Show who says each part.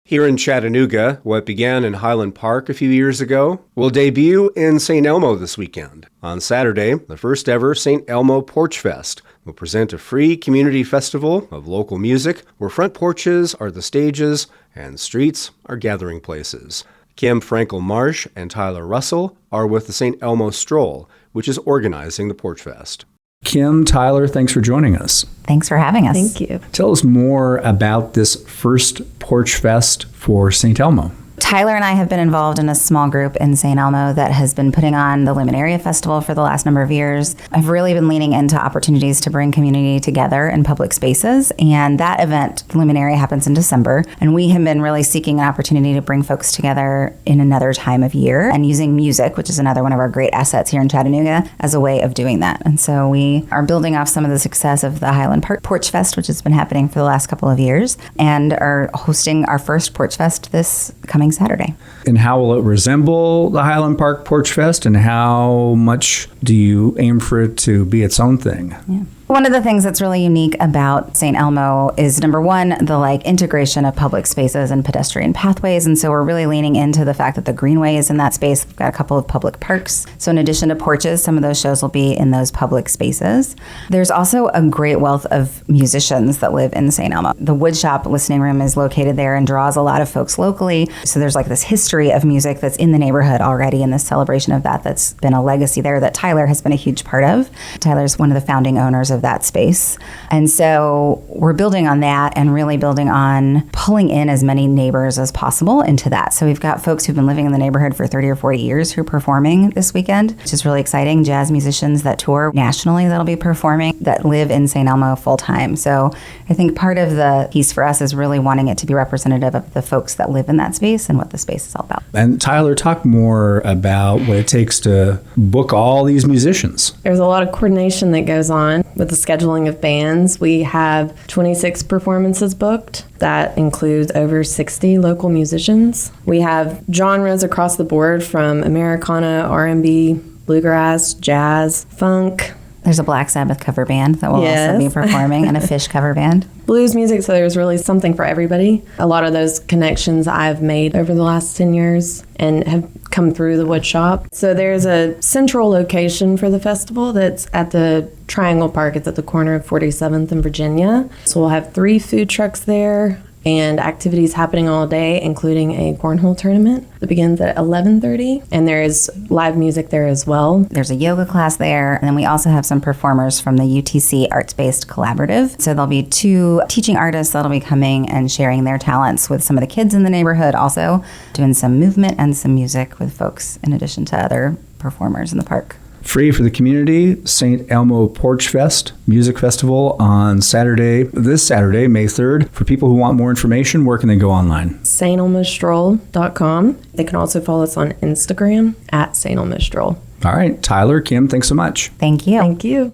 Speaker 1: Here in Chattanooga, what began in Highland Park a few years ago will debut in St. Elmo this weekend. On Saturday, the first ever St. Elmo Porchfest will present a free community festival of local music where front porches are the stages and streets are gathering places. Kim Frankel Marsh and Tyler Russell are with the St. Elmo Stroll, which is organizing the Porchfest.
Speaker 2: Kim, Tyler, thanks for joining us.
Speaker 3: Thanks for having us.
Speaker 4: Thank you.
Speaker 2: Tell us more about this first Porchfest for St. Elmo.
Speaker 3: Tyler and I have been involved in a small group in St. Elmo that has been putting on the Luminaria Festival for the last number of years. I've really been leaning into opportunities to bring community together in public spaces, and that event, Luminaria, happens in December, and we have been really seeking an opportunity to bring folks together in another time of year and using music, which is another one of our great assets here in Chattanooga, as a way of doing that. And so we are building off some of the success of the Highland Park Porchfest, which has been happening for the last couple of years, and are hosting our first Porchfest this coming Saturday.
Speaker 2: And how will it resemble the Highland Park Porchfest, and how much do you aim for it to be its own thing?
Speaker 3: Yeah. One of the things that's really unique about St. Elmo is, number one, the integration of public spaces and pedestrian pathways. And so we're really leaning into the fact that the greenway is in that space. We've got a couple of public parks. So in addition to Porches, some of those shows will be in those public spaces. There's also a great wealth of musicians that live in St. Elmo. The Woodshop listening room is located there and draws a lot of folks locally. So there's this history of music that's in the neighborhood already, and this celebration of that's been a legacy there that Tyler has been a huge part of. Tyler's one of the founding owners of that space. And so we're building on that and really building on pulling in as many neighbors as possible into that. So we've got folks who've been living in the neighborhood for 30 or 40 years who are performing this weekend, which is really exciting. Jazz musicians that tour nationally that'll be performing that live in St. Elmo full time. So I think part of the piece for us is really wanting it to be representative of the folks that live in that space and what the space is all about.
Speaker 2: And Tyler, talk more about what it takes to book all these musicians.
Speaker 4: There's a lot of coordination that goes on with the scheduling of bands. We have 26 performances booked. That includes over 60 local musicians. We have genres across the board from Americana, R&B, bluegrass, jazz, funk.
Speaker 3: There's a Black Sabbath cover band that will also be performing, and a Fish cover band.
Speaker 4: Blues music, so there's really something for everybody. A lot of those connections I've made over the last 10 years and have come through the wood shop. So there's a central location for the festival that's at the Triangle Park. It's at the corner of 47th and Virginia. So we'll have 3 food trucks there and activities happening all day, including a cornhole tournament that begins at 11:30. And there is live music there as well.
Speaker 3: There's a yoga class there. And then we also have some performers from the UTC Arts-Based Collaborative. So there'll be 2 teaching artists that'll be coming and sharing their talents with some of the kids in the neighborhood, also doing some movement and some music with folks in addition to other performers in the park.
Speaker 2: Free for the community, St. Elmo Porchfest Music Festival on this Saturday, May 3rd. For people who want more information, where can they go online?
Speaker 4: StElmoStroll.com. They can also follow us on Instagram at St. Elmo Stroll.
Speaker 2: All right, Tyler, Kim, thanks so much.
Speaker 3: Thank you.
Speaker 4: Thank you.